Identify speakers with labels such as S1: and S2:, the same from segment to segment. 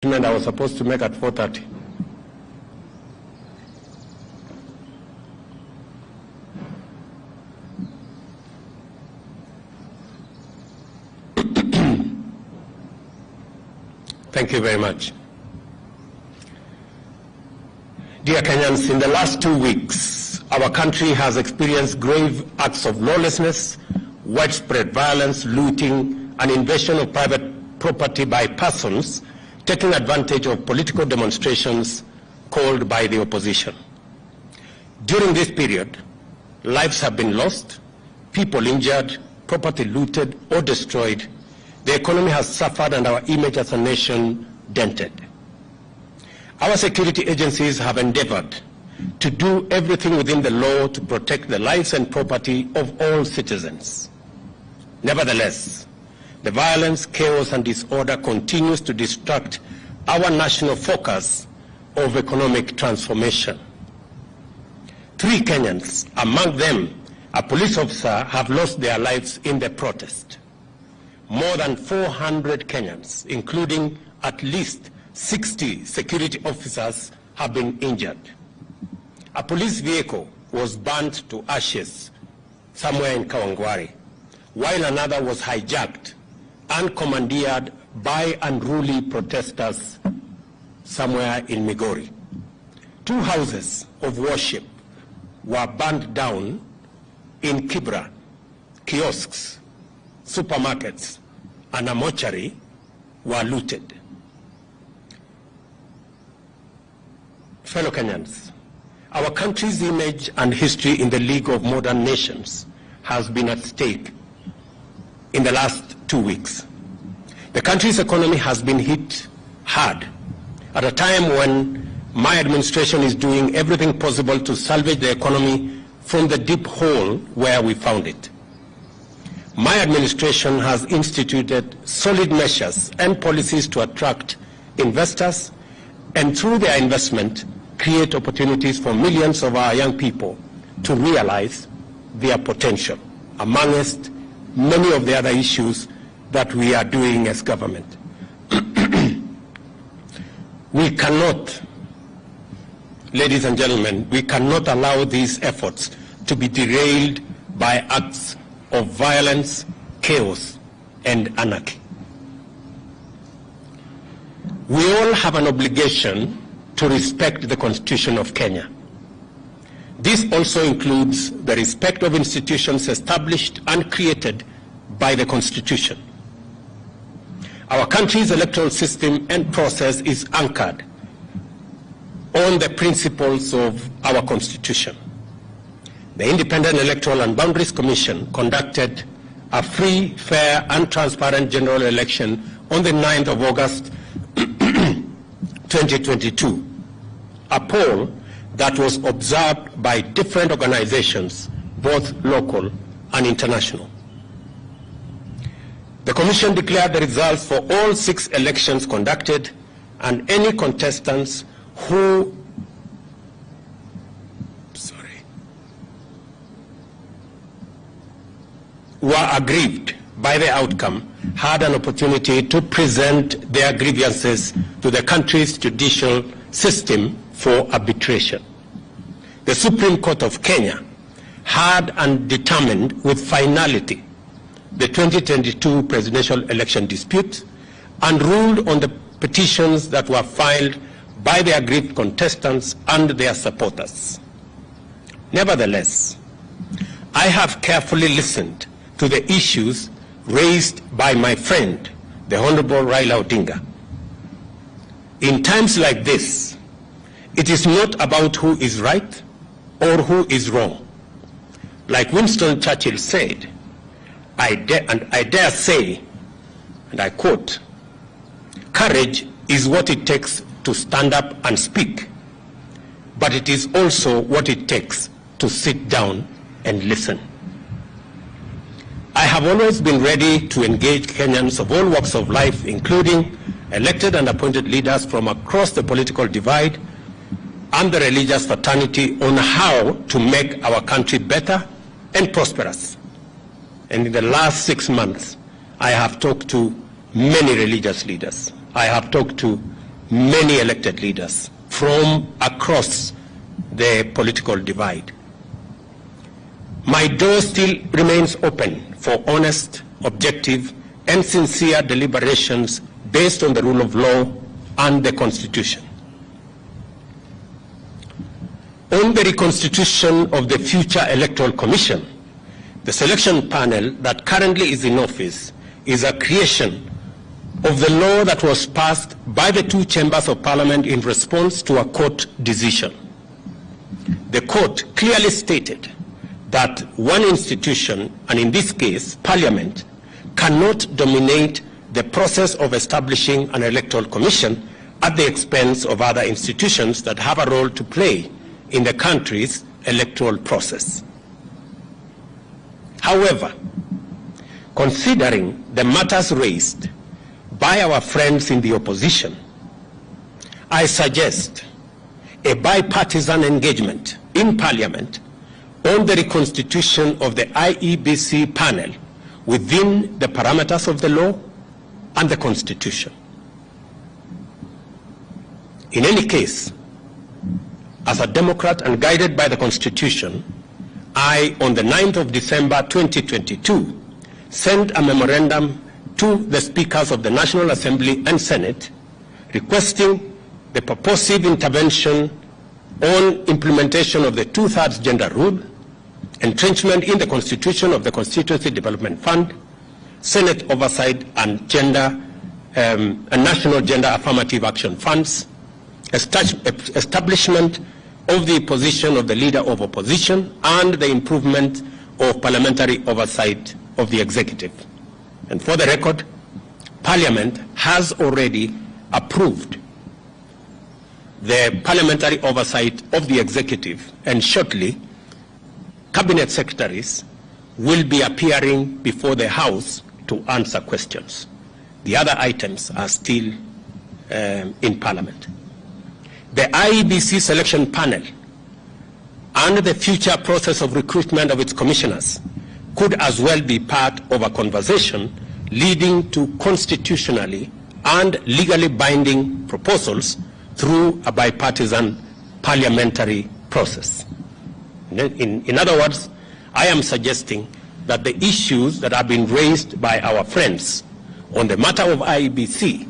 S1: statement I was supposed to make at 4:30. Thank you very much. Dear Kenyans, in the last 2 weeks, our country has experienced grave acts of lawlessness, widespread violence, looting, and invasion of private property by persons taking advantage of political demonstrations called by the opposition. During this period, lives have been lost, people injured, property looted or destroyed, the economy has suffered, and our image as a nation dented. Our security agencies have endeavored to do everything within the law to protect the lives and property of all citizens. Nevertheless, the violence, chaos, and disorder continues to distract our national focus of economic transformation. 3 Kenyans, among them a police officer, have lost their lives in the protest. More than 400 Kenyans, including at least 60 security officers, have been injured. A police vehicle was burnt to ashes somewhere in Kawangware, while another was hijacked and commandeered by unruly protesters somewhere in Migori. 2 houses of worship were burnt down in Kibra. Kiosks, supermarkets, and a mortuary were looted. Fellow Kenyans, our country's image and history in the League of Modern Nations has been at stake in the last 2 weeks. The country's economy has been hit hard at a time when my administration is doing everything possible to salvage the economy from the deep hole where we found it. My administration has instituted solid measures and policies to attract investors and through their investment create opportunities for millions of our young people to realize their potential, amongst many of the other issues that we are doing as government. We cannot, ladies and gentlemen, we cannot allow these efforts to be derailed by acts of violence, chaos, and anarchy. We all have an obligation to respect the Constitution of Kenya. This also includes the respect of institutions established and created by the Constitution. Our country's electoral system and process is anchored on the principles of our Constitution. The Independent Electoral and Boundaries Commission conducted a free, fair, and transparent general election on the 9th of August 2022, a poll that was observed by different organizations, both local and international. The Commission declared the results for all 6 elections conducted, and any contestants who were aggrieved by the outcome had an opportunity to present their grievances to the country's judicial system for arbitration. The Supreme Court of Kenya had and determined with finality the 2022 presidential election dispute and ruled on the petitions that were filed by the aggrieved contestants and their supporters. Nevertheless, I have carefully listened to the issues raised by my friend, the Honorable Raila Odinga. In times like this, it is not about who is right or who is wrong. Like Winston Churchill said, I dare say, and I quote, "Courage is what it takes to stand up and speak, but it is also what it takes to sit down and listen." I have always been ready to engage Kenyans of all walks of life, including elected and appointed leaders from across the political divide and the religious fraternity, on how to make our country better and prosperous. And in the last 6 months, I have talked to many religious leaders. I have talked to many elected leaders from across the political divide. My door still remains open for honest, objective, and sincere deliberations based on the rule of law and the Constitution. On the reconstitution of the future Electoral Commission, the selection panel that currently is in office is a creation of the law that was passed by the two chambers of parliament in response to a court decision. The court clearly stated that one institution, and in this case, Parliament, cannot dominate the process of establishing an electoral commission at the expense of other institutions that have a role to play in the country's electoral process. However, considering the matters raised by our friends in the opposition, I suggest a bipartisan engagement in Parliament on the reconstitution of the IEBC panel within the parameters of the law and the Constitution. In any case, as a Democrat and guided by the Constitution, I, on the 9th of December 2022, sent a memorandum to the Speakers of the National Assembly and Senate requesting the purposive intervention on implementation of the 2/3 gender rule, entrenchment in the Constitution of the Constituency Development Fund, Senate oversight and national gender affirmative action funds, establishment of the position of the Leader of Opposition, and the improvement of parliamentary oversight of the executive. And for the record, Parliament has already approved the parliamentary oversight of the executive, and shortly, cabinet secretaries will be appearing before the House to answer questions. The other items are still in Parliament. The IEBC selection panel and the future process of recruitment of its commissioners could as well be part of a conversation leading to constitutionally and legally binding proposals through a bipartisan parliamentary process. In other words, I am suggesting that the issues that have been raised by our friends on the matter of IEBC,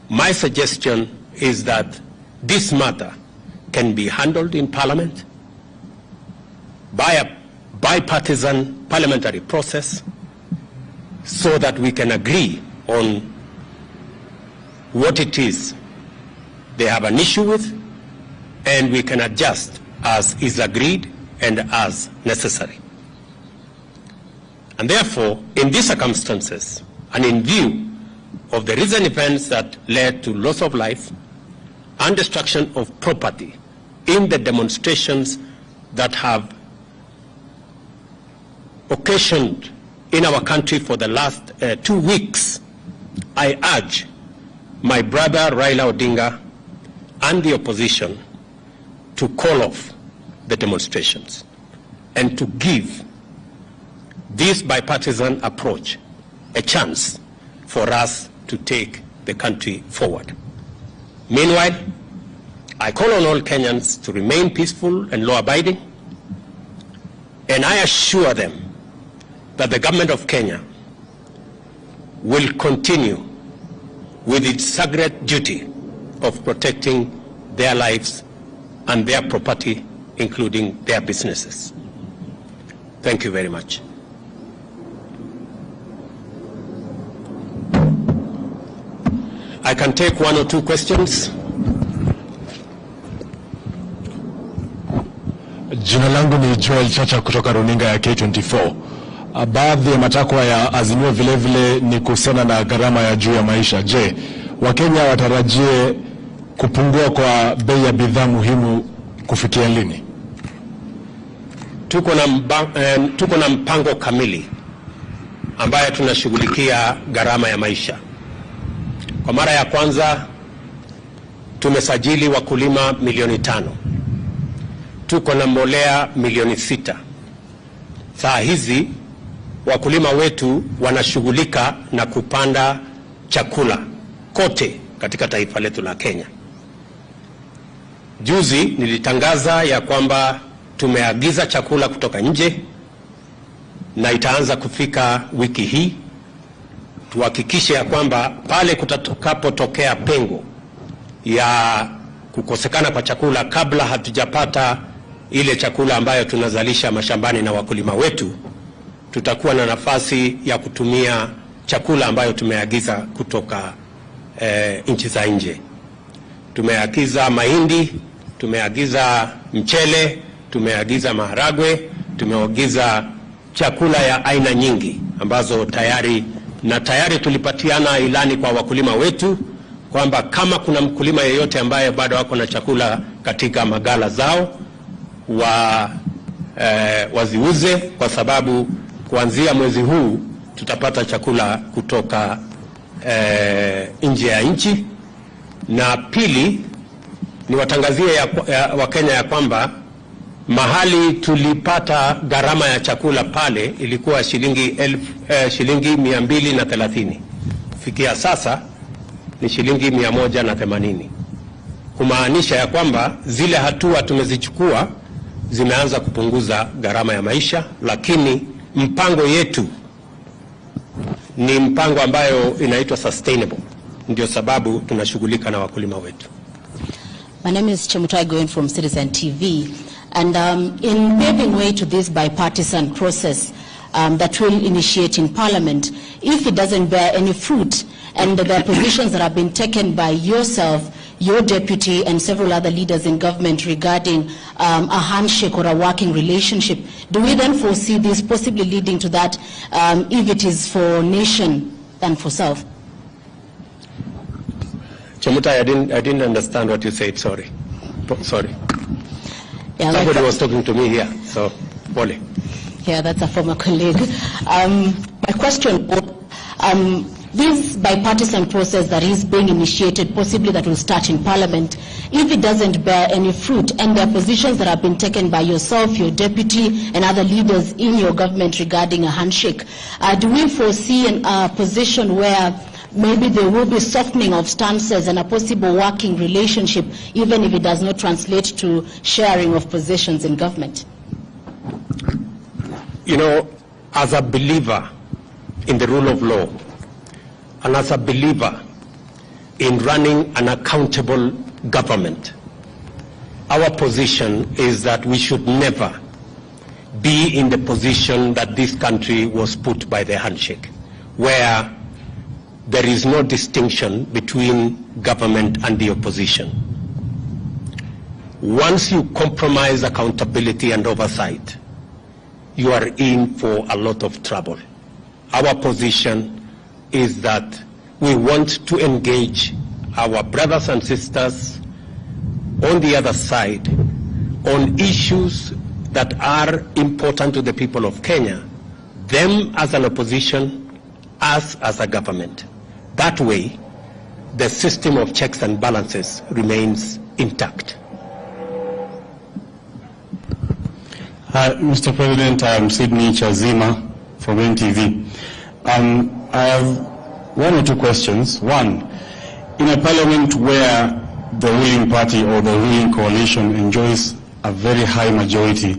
S1: my suggestion is that this matter can be handled in Parliament by a bipartisan parliamentary process so that we can agree on what it is they have an issue with, and we can adjust as is agreed and as necessary. And therefore, in these circumstances, and in view of the recent events that led to loss of life and destruction of property in the demonstrations that have occasioned in our country for the last 2 weeks, I urge my brother Raila Odinga and the opposition to call off the demonstrations and to give this bipartisan approach a chance for us to take the country forward. Meanwhile, I call on all Kenyans to remain peaceful and law-abiding, and I assure them that the government of Kenya will continue with its sacred duty of protecting their lives and their property, including their businesses. Thank you very much. I can take one or two questions.
S2: Jina langu ni Joel Chacha kutoka runinga ya K24. Baadhi ya matakwa ya Azimio vile vile ni kuhusiana na gharama ya juu ya maisha. Je, Wakenya watarajie kupungua kwa bei ya bidhaa muhimu kufikia lini?
S1: Tuko na mpango kamili ambayo tunashughulikia gharama ya maisha. Kwa mara ya kwanza tumesajili wakulima milioni 5. Tuko na mbolea milioni 6. Saa hizi wakulima wetu wanashughulika na kupanda chakula kote katika taifa letu la Kenya. Juzi nilitangaza ya kwamba tumeagiza chakula kutoka nje na itaanza kufika wiki hii. Tuhakikishe ya kwamba pale kutakapotokea pengo ya kukosekana kwa chakula kabla hatujapata ile chakula ambayo tunazalisha mashambani na wakulima wetu, tutakuwa na nafasi ya kutumia chakula ambayo tumeagiza kutoka nchi za nje. Tumeagiza mahindi, tumeagiza mchele, tumeagiza maharagwe, tumeagiza chakula ya aina nyingi ambazo tayari tulipatiana ilani kwa wakulima wetu kwamba kama kuna mkulima yeyote ambaye bado wako na chakula katika magala zao waziuze, kwa sababu kuanzia mwezi huu tutapata chakula kutoka nje ya nchi. Na pili, ni watangazie Wakenya ya kwamba mahali tulipata gharama ya chakula pale ilikuwa shilingi 230. Kufikia sasa ni shilingi 180. Kumaanisha ya kwamba zile hatua tumezichukua zimeanza kupunguza gharama ya maisha, lakini mpango yetu ni mpango ambayo inaitwa sustainable. Ndio sababu tunashughulika na wakulima wetu.
S3: My name is Chemutai Goen from Citizen TV, and in paving way to this bipartisan process that will initiate in Parliament, if it doesn't bear any fruit, and the positions that have been taken by yourself, your deputy, and several other leaders in government regarding a handshake or a working relationship, do we then foresee this possibly leading to that if it is for nation and for self?
S1: Chemutai, I didn't understand what you said. Sorry.
S3: Yeah,
S1: somebody was talking to me here, so Polly.
S3: Yeah, that's a former colleague. My question, this bipartisan process that is being initiated, possibly that will start in Parliament, if it doesn't bear any fruit, and there are positions that have been taken by yourself, your deputy, and other leaders in your government regarding a handshake, do we foresee a position where maybe there will be softening of stances and a possible working relationship, even if it does not translate to sharing of positions in government?
S1: You know, as a believer in the rule of law, and as a believer in running an accountable government, our position is that we should never be in the position that this country was put by the handshake, where there is no distinction between government and the opposition. Once you compromise accountability and oversight, you are in for a lot of trouble. Our position is that we want to engage our brothers and sisters on the other side on issues that are important to the people of Kenya, them as an opposition, us as a government. That way, the system of checks and balances remains intact.
S4: Mr. President, I am Sydney Chazima from NTV. I have one or two questions. One, in a parliament where the ruling party or the ruling coalition enjoys a very high majority,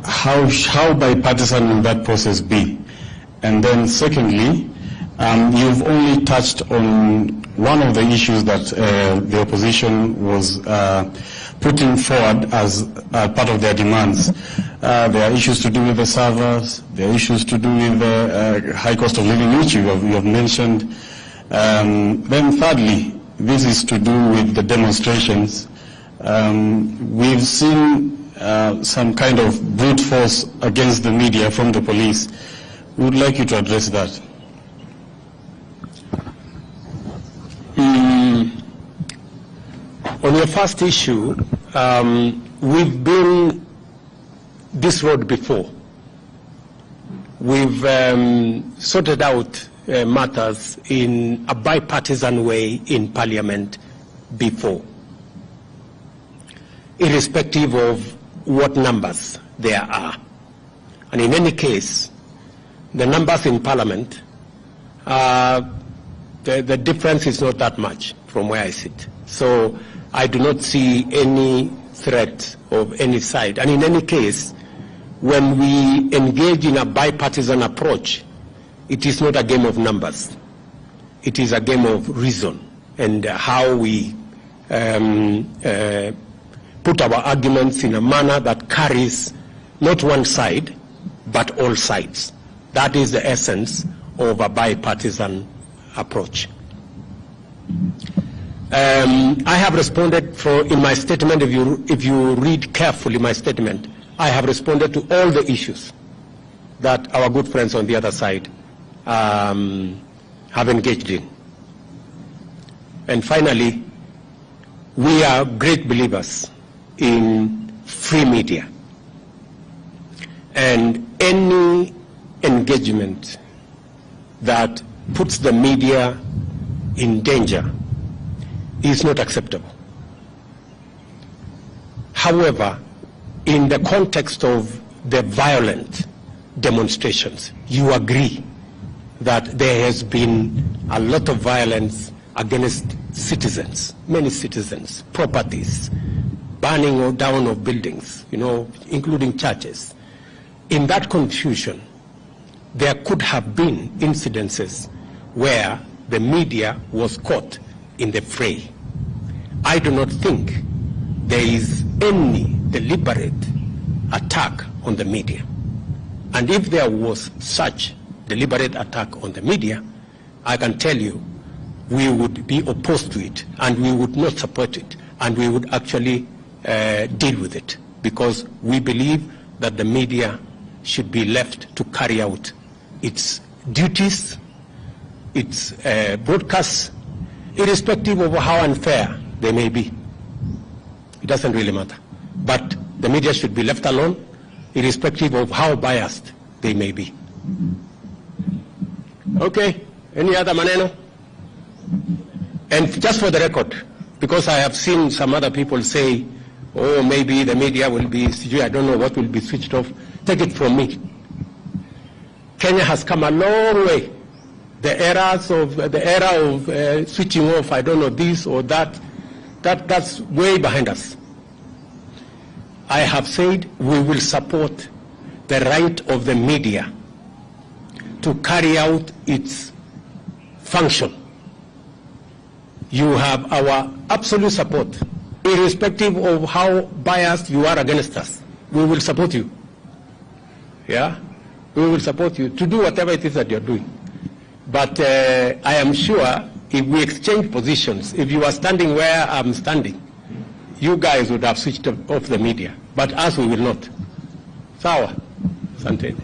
S4: how bipartisan will that process be? And then secondly, you've only touched on one of the issues that the opposition was putting forward as part of their demands. There are issues to do with the servers, there are issues to do with the high cost of living, which you have mentioned. Then thirdly, this is to do with the demonstrations. We've seen some kind of brute force against the media from the police. We would like you to address that.
S1: On your first issue, we've been this road before. We've sorted out matters in a bipartisan way in Parliament before, irrespective of what numbers there are. And in any case, the numbers in Parliament, the difference is not that much. from where I sit. So I do not see any threat of any side. And in any case, when we engage in a bipartisan approach, it is not a game of numbers. It is a game of reason and how we put our arguments in a manner that carries not one side, but all sides. That is the essence of a bipartisan approach. I have responded in my statement, if you read carefully my statement, I have responded to all the issues that our good friends on the other side have engaged in. And finally, we are great believers in free media. And any engagement that puts the media in danger is not acceptable. However, in the context of the violent demonstrations, you agree that there has been a lot of violence against citizens, many citizens, properties, burning or down of buildings, including churches. In that confusion, there could have been incidences where the media was caught in the fray. I do not think there is any deliberate attack on the media. And if there was such deliberate attack on the media, I can tell you we would be opposed to it and we would not support it and we would actually deal with it, because we believe that the media should be left to carry out its duties, its broadcasts, irrespective of how unfair they may be. It doesn't really matter. But the media should be left alone, irrespective of how biased they may be. Okay, any other maneno? And just for the record, because I have seen some other people say, oh, maybe the media will be, I don't know what will be switched off. Take it from me. Kenya has come a long way. The era of switching off, I don't know, this or that's way behind us. I have said we will support the right of the media to carry out its function. You have our absolute support, irrespective of how biased you are against us. We will support you. Yeah? We will support you to do whatever it is that you're doing. But I am sure if we exchange positions, if you are standing where I'm standing, you guys would have switched off the media. But us, we will not. Sawa. Asante.